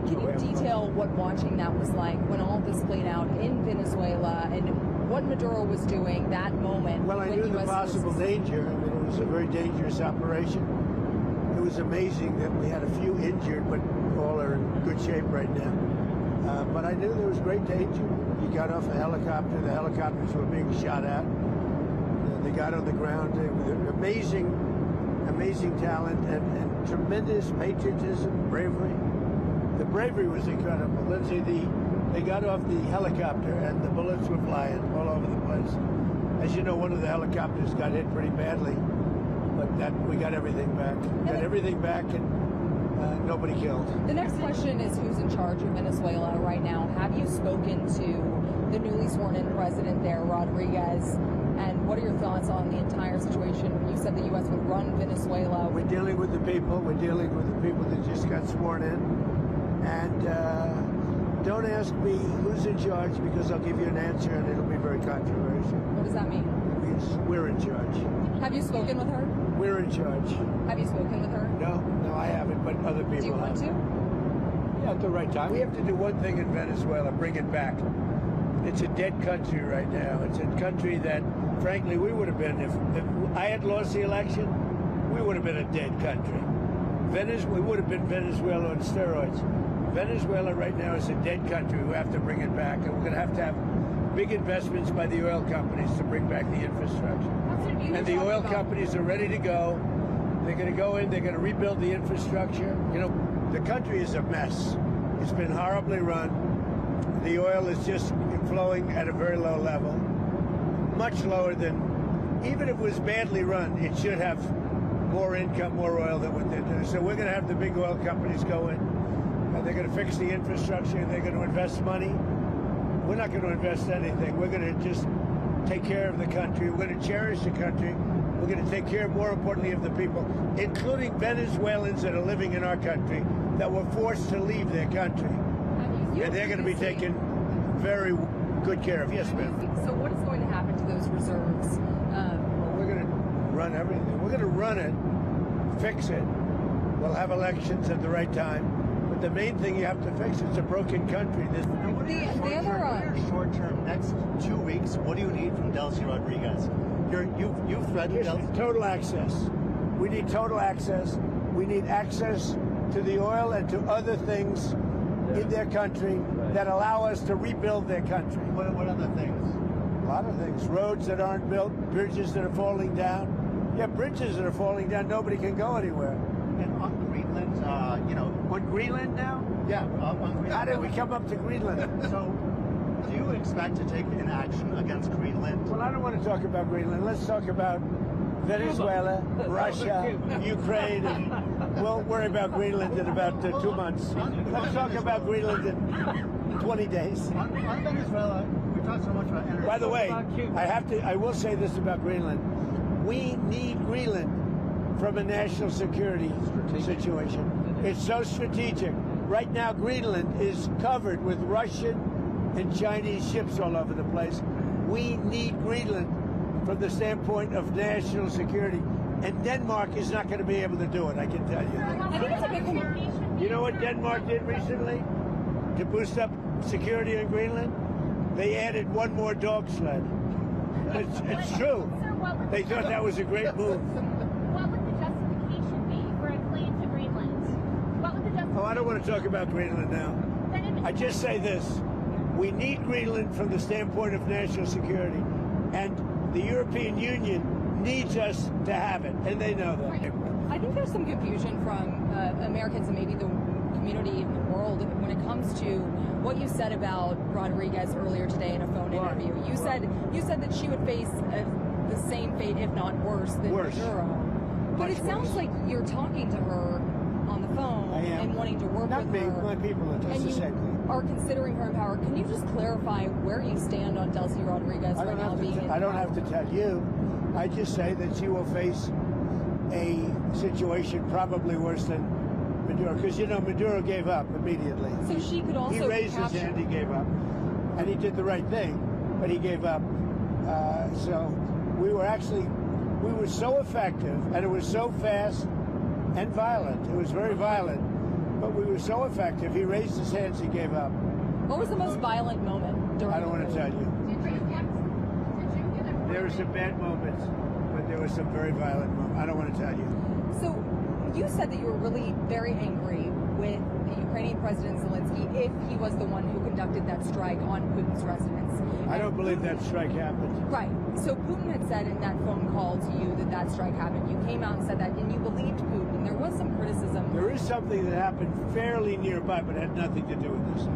Can you detail what watching that was like when all this played out in Venezuela and what Maduro was doing that moment? Well, I knew the possible danger. I mean, it was a very dangerous operation. It was amazing that we had a few injured, but all are in good shape right now. But I knew there was great danger. You got off a helicopter. The helicopters were being shot at. They got on the ground. They were amazing talent and tremendous patriotism, bravery. The bravery was incredible. Lindsay, they got off the helicopter and the bullets were flying all over the place. As you know, one of the helicopters got hit pretty badly, but we got everything back. We got everything back and nobody killed. The next question is who's in charge of Venezuela right now? Have you spoken to the newly sworn-in president there, Rodriguez? And what are your thoughts on the entire situation? You said the U.S. would run Venezuela. We're dealing with the people. We're dealing with the people that just got sworn in. And don't ask me who's in charge, because I'll give you an answer and it'll be very controversial. What does that mean? It means we're in charge. Have you spoken with her? We're in charge. Have you spoken with her? No, I haven't, but other people have. Do you want to? Yeah, at the right time. We have to do one thing in Venezuela, bring it back. It's a dead country right now. It's a country that, frankly, we would have been, if I had lost the election, we would have been a dead country. We would have been Venezuela on steroids. Venezuela right now is a dead country. We have to bring it back, and we're going to have big investments by the oil companies to bring back the infrastructure. And the oil companies are ready to go. They're going to go in, they're going to rebuild the infrastructure. You know, the country is a mess. It's been horribly run. The oil is just flowing at a very low level, much lower than, even if it was badly run, it should have more income, more oil than what they're doing. So we're going to have the big oil companies go in, and they're going to fix the infrastructure, and they're going to invest money. We're not going to invest anything. We're going to just take care of the country. We're going to cherish the country. We're going to take care, more importantly, of the people, including Venezuelans that are living in our country that were forced to leave their country. And they're going to be taken very good care of. Yes, ma'am. So what is going to happen to those reserves? Well, we're going to run everything. We're going to run it, fix it. We'll have elections at the right time. But the main thing you have to fix, it's a broken country. What are your short-term, next 2 weeks, what do you need from Delcy Rodríguez? You've threatened Delcy. Total access. We need total access. We need access to the oil and to other things in their country that allow us to rebuild their country. What other things? A lot of things. Roads that aren't built, bridges that are falling down. Yeah, bridges that are falling down, nobody can go anywhere. And on Greenland, On Greenland now? Yeah, on Greenland. How did we come up to Greenland? So, do you expect to take an action against Greenland? Well, I don't want to talk about Greenland. Let's talk about Venezuela, Russia, Ukraine, and we'll worry about Greenland in about 2 months. Let's talk about Greenland in 20 days. On Venezuela, we talked so much about energy. By the way, I will say this about Greenland. We need Greenland from a national security situation. It's so strategic. Right now, Greenland is covered with Russian and Chinese ships all over the place. We need Greenland from the standpoint of national security. And Denmark is not going to be able to do it, I can tell you. I think it's a big communication. You know what Denmark did recently to boost up security in Greenland? They added one more dog sled. It's true. They thought that was a great move. What would the justification be for a claim to Greenland? What would the justification? Oh, I don't want to talk about Greenland now. I just say this. We need Greenland from the standpoint of national security. And the European Union needs us to have it, and they know that. I think there's some confusion from Americans and maybe the community in the world when it comes to what you said about Rodriguez earlier today in a phone interview. You said that she would face the same fate, if not worse, than Maduro. But it sounds like you're talking to her on the phone and wanting to work with her. My people are just the same thing. Are considering her in power. Can you just clarify where you stand on Delcy Rodriguez right now being in power? I don't have to tell you. I just say that she will face a situation probably worse than Maduro, because you know Maduro gave up immediately. So she could also he raised his hand, he gave up, and he did the right thing, but he gave up. So we were so effective, and it was so fast and violent. It was very violent. But we were so effective. He raised his hands. He gave up. What was the most violent moment during I don't want to tell you. There were some bad moments, but there were some very violent moments. I don't want to tell you. So you said that you were really very angry with the Ukrainian President Zelensky if he was the one who conducted that strike on Putin's residence. I don't believe that strike happened. Right. So Putin had said in that phone call to you that that strike happened. You came out and said that, and you believed Putin. There was some criticism. There is something that happened fairly nearby, but had nothing to do with this.